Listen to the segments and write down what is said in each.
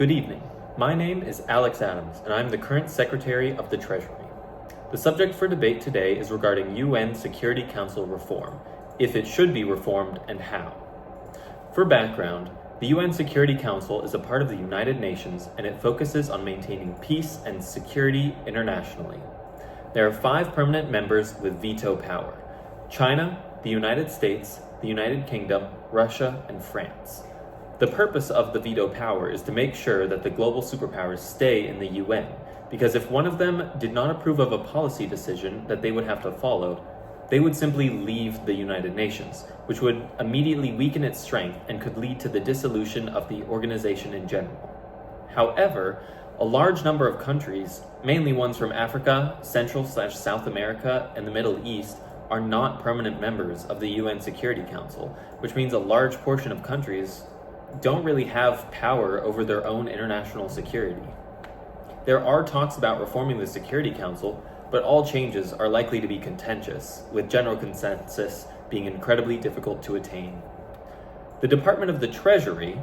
Good evening. My name is Alex Adams, and I'm the current Secretary of the Treasury. The subject for debate today is regarding UN Security Council reform, if it should be reformed and how. For background, the UN Security Council is a part of the United Nations, and it focuses on maintaining peace and security internationally. There are 5 permanent members with veto power: China, the United States, the United Kingdom, Russia, and France. The purpose of the veto power is to make sure that the global superpowers stay in the UN, because if one of them did not approve of a policy decision that they would have to follow, they would simply leave the United Nations, which would immediately weaken its strength and could lead to the dissolution of the organization in general. However, a large number of countries, mainly ones from Africa, Central/South America, and the Middle East, are not permanent members of the UN Security Council, which means a large portion of countries don't really have power over their own international security. There are talks about reforming the Security Council, but all changes are likely to be contentious, with general consensus being incredibly difficult to attain. The Department of the Treasury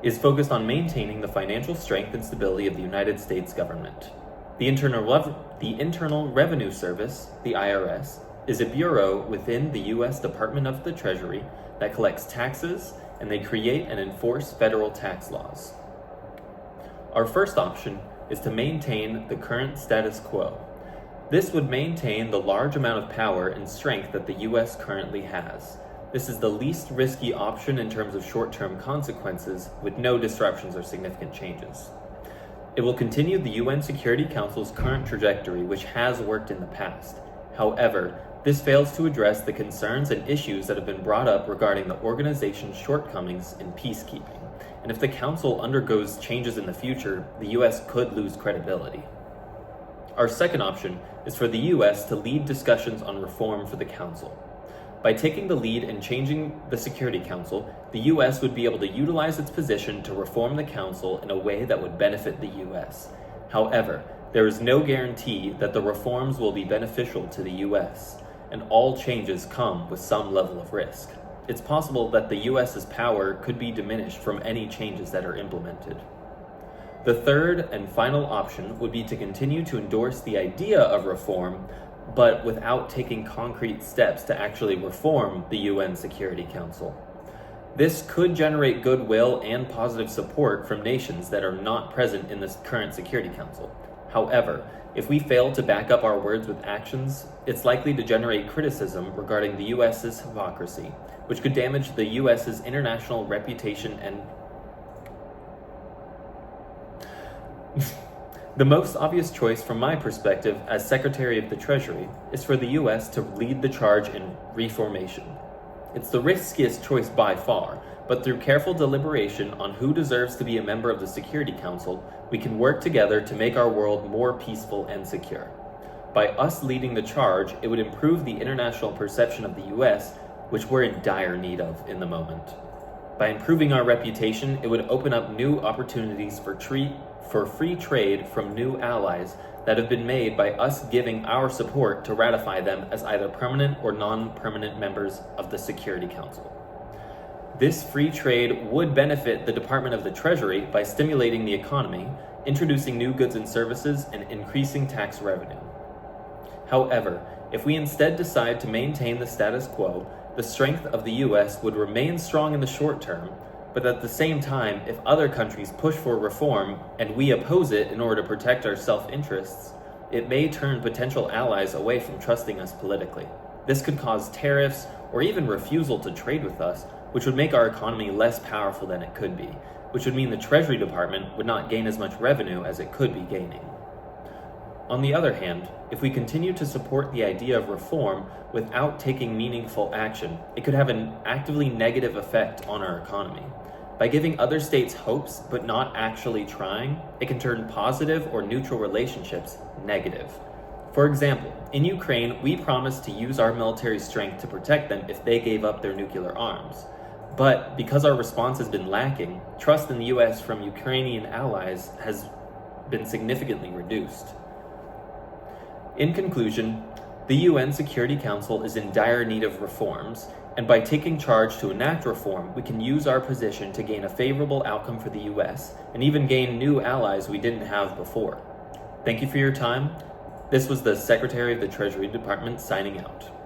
is focused on maintaining the financial strength and stability of the United States government. The Internal Revenue Service, the IRS, is a bureau within the U.S. Department of the Treasury that collects taxes, and they create and enforce federal tax laws. Our first option is to maintain the current status quo. This would maintain the large amount of power and strength that the US currently has. This is the least risky option in terms of short-term consequences, with no disruptions or significant changes. It will continue the UN Security Council's current trajectory, which has worked in the past. However, this fails to address the concerns and issues that have been brought up regarding the organization's shortcomings in peacekeeping. And if the Council undergoes changes in the future, the US could lose credibility. Our second option is for the US to lead discussions on reform for the Council. By taking the lead in changing the Security Council, the US would be able to utilize its position to reform the Council in a way that would benefit the US. However, there is no guarantee that the reforms will be beneficial to the US, and all changes come with some level of risk. It's possible that the US's power could be diminished from any changes that are implemented. The third and final option would be to continue to endorse the idea of reform, but without taking concrete steps to actually reform the UN Security Council. This could generate goodwill and positive support from nations that are not present in the current Security Council. However, if we fail to back up our words with actions, it's likely to generate criticism regarding the US's hypocrisy, which could damage the US's international reputation and The most obvious choice from my perspective as Secretary of the Treasury is for the US to lead the charge in reformation. It's the riskiest choice by far, but through careful deliberation on who deserves to be a member of the Security Council, we can work together to make our world more peaceful and secure. By us leading the charge, it would improve the international perception of the US, which we're in dire need of in the moment. By improving our reputation, it would open up new opportunities for free trade from new allies that have been made by us giving our support to ratify them as either permanent or non-permanent members of the Security Council. This free trade would benefit the Department of the Treasury by stimulating the economy, introducing new goods and services, and increasing tax revenue. However, if we instead decide to maintain the status quo, the strength of the US would remain strong in the short term, but at the same time, if other countries push for reform and we oppose it in order to protect our self-interests, it may turn potential allies away from trusting us politically. This could cause tariffs or even refusal to trade with us, which would make our economy less powerful than it could be, which would mean the Treasury Department would not gain as much revenue as it could be gaining. On the other hand, if we continue to support the idea of reform without taking meaningful action, it could have an actively negative effect on our economy. By giving other states hopes but not actually trying, it can turn positive or neutral relationships negative. For example, in Ukraine, we promised to use our military strength to protect them if they gave up their nuclear arms. But because our response has been lacking, trust in the US from Ukrainian allies has been significantly reduced. In conclusion, the UN Security Council is in dire need of reforms, And by taking charge to enact reform, we can use our position to gain a favorable outcome for the US and even gain new allies we didn't have before. Thank you for your time. This was the Secretary of the Treasury Department signing out.